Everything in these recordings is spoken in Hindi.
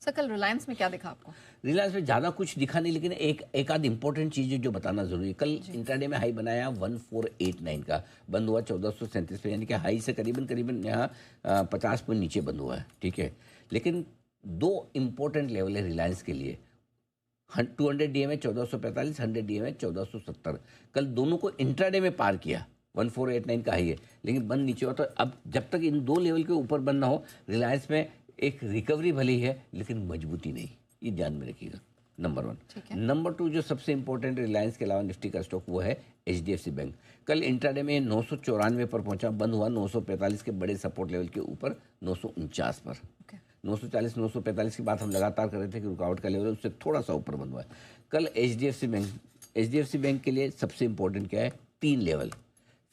सर कल रिलायंस में क्या दिखा आपको? रिलायंस में ज़्यादा कुछ दिखा नहीं, लेकिन एक आध इंपॉर्टेंट चीज़ जो बताना जरूरी है। कल इंट्राडे में हाई बनाया 1489 का, बंद हुआ 1437 पे, यानी कि हाई से करीबन करीबन यहाँ 50 पॉइंट नीचे बंद हुआ है, ठीक है। लेकिन दो इंपॉर्टेंट लेवल है रिलायंस के लिए, 200 डीएमए 1445, 100 डीएमए 1470। कल दोनों को इंट्राडे में पार किया, 1489 का हाई है, लेकिन बंद नीचे हुआ। तो अब जब तक इन दो लेवल के ऊपर बंद ना हो, रिलायंस में एक रिकवरी भली है लेकिन मजबूती नहीं, ये ध्यान में रखिएगा। नंबर 1। नंबर 2 जो सबसे इंपॉर्टेंट रिलायंस के अलावा निफ्टी का स्टॉक वो है एचडीएफसी बैंक। कल इंट्राडे में 994 पर पहुंचा, बंद हुआ 945 के बड़े सपोर्ट लेवल के ऊपर 949 पर। 940 945 की बात हम लगातार कर रहे थे कि रुकावट का लेवल, उससे थोड़ा सा ऊपर बंद हुआ है। कल एचडीएफसी बैंक के लिए सबसे इंपॉर्टेंट क्या है, 3 लेवल,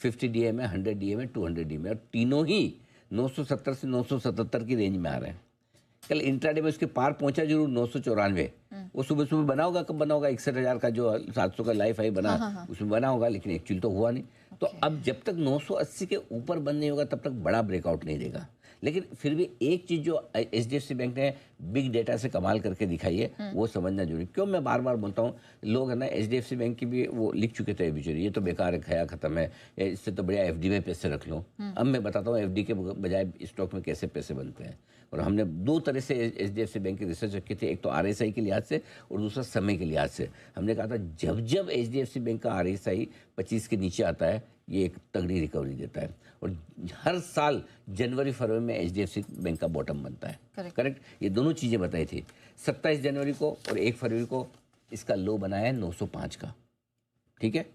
50 डीएमए, 100 डीएमए, 200 डीएमए, और तीनों ही 970 से 977 की रेंज में आ रहे हैं। कल इंट्राडे में उसके पार पहुंचा जरूर 994, वो सुबह सुबह बना होगा, कब बना होगा, 61,000 का जो 700 का लाइफ हाई बना, उसमें बना होगा, लेकिन एक्चुअली तो हुआ नहीं। तो अब जब तक 980 के ऊपर बंद नहीं होगा तब तक बड़ा ब्रेकआउट नहीं देगा। लेकिन फिर भी एक चीज़ जो एचडीएफसी बैंक ने बिग डेटा से कमाल करके दिखाई है, वो समझना जरूरी। क्यों मैं बार बार बोलता हूँ, लोग है ना एचडीएफसी बैंक की भी वो लिख चुके थे बेचारे, ये तो बेकार है, खया खत्म है, इससे तो बढ़िया एफडी में पैसे रख लो। अब मैं बताता हूँ एफडी के बजाय स्टॉक में कैसे पैसे बनते हैं। और हमने 2 तरह से एचडीएफसी बैंक की रिसर्च रखी थी, एक तो आरएसआई के लिहाज से और दूसरा समय के लिहाज से। हमने कहा था जब जब एचडीएफसी बैंक का आरएसआई 25 के नीचे आता है, ये एक तगड़ी रिकवरी देता है। और हर साल जनवरी फरवरी में एचडीएफसी बैंक का बॉटम बनता है। करेक्ट, ये दोनों चीज़ें बताई थी। 27 जनवरी को और 1 फरवरी को इसका लो बनाया है 905 का, ठीक है।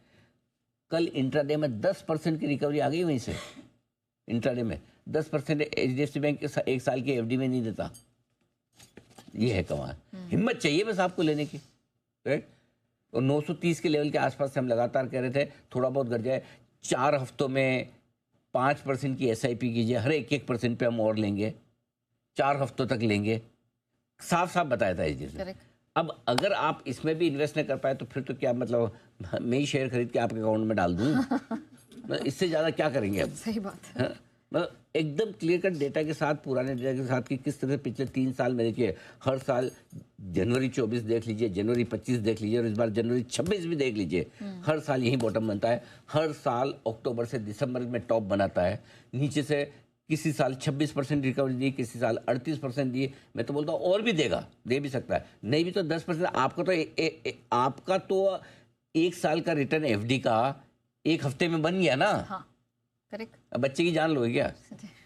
कल इंट्राडे में 10% की रिकवरी आ गई वहीं से। इंट्राडे में 10% एचडीएफसी बैंक एक साल की एफडी में नहीं देता, ये है कमाल। हिम्मत चाहिए बस आपको लेने की, राइट। और 930 के लेवल के आसपास से हम लगातार कह रहे थे थोड़ा बहुत गिर जाए, 4 हफ्तों में 5% की एसआईपी कीजिए, हर 1% पे हम और लेंगे, 4 हफ्तों तक लेंगे, साफ साफ बताया था एचडीएफसी। अब अगर आप इसमें भी इन्वेस्ट नहीं कर पाए तो फिर तो क्या मतलब, मैं ही शेयर खरीद के आपके अकाउंट में डाल दूं? इससे ज़्यादा क्या करेंगे अब? सही बात है। मतलब एकदम क्लियर कट डेटा के साथ, पुराने डेटा के साथ कि किस तरह से पिछले 3 साल में देखिए, हर साल जनवरी 24 देख लीजिए, जनवरी 25 देख लीजिए, और इस बार जनवरी 26 भी देख लीजिए, हर साल यही बॉटम बनता है। हर साल अक्टूबर से दिसंबर में टॉप बनाता है, नीचे से किसी साल 26% रिकवरी दी, किसी साल 38% दी। मैं तो बोलता हूँ और भी देगा, दे भी सकता है, नहीं भी तो 10%। आपका तो 1 साल का रिटर्न एफडी का 1 हफ्ते में बन गया ना। हाँ, करेक्ट। अब बच्चे की जान लोगे क्या?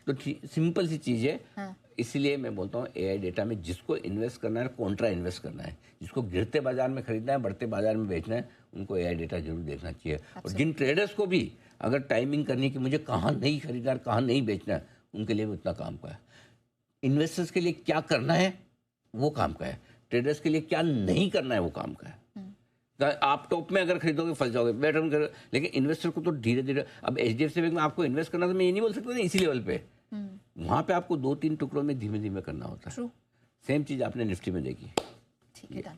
तो सिंपल सी चीज़ है। हाँ। इसीलिए मैं बोलता हूँ एआई डेटा में जिसको इन्वेस्ट करना है, कॉन्ट्रा इन्वेस्ट करना है, जिसको गिरते बाजार में खरीदना है, बढ़ते बाजार में बेचना है, उनको एआई डेटा जरूर देखना चाहिए। और जिन ट्रेडर्स को भी अगर टाइमिंग करनी कि मुझे कहाँ नहीं खरीदना, कहाँ नहीं बेचना है, उनके लिए भी उतना काम का है। इन्वेस्टर्स के लिए क्या करना है वो काम का है, ट्रेडर्स के लिए क्या नहीं करना है वो काम का है। आप टॉप में अगर खरीदोगे फंस जाओगे, बेटर करो। लेकिन इन्वेस्टर को तो धीरे धीरे, अब एचडीएफसी बैंक में आपको इन्वेस्ट करना, तो मैं ये नहीं बोल सकता ना इसी लेवल पे, वहां पे आपको 2-3 टुकड़ों में धीमे धीमे करना होता है। सेम चीज आपने निफ्टी में देखी। ठीक है। अच्छा।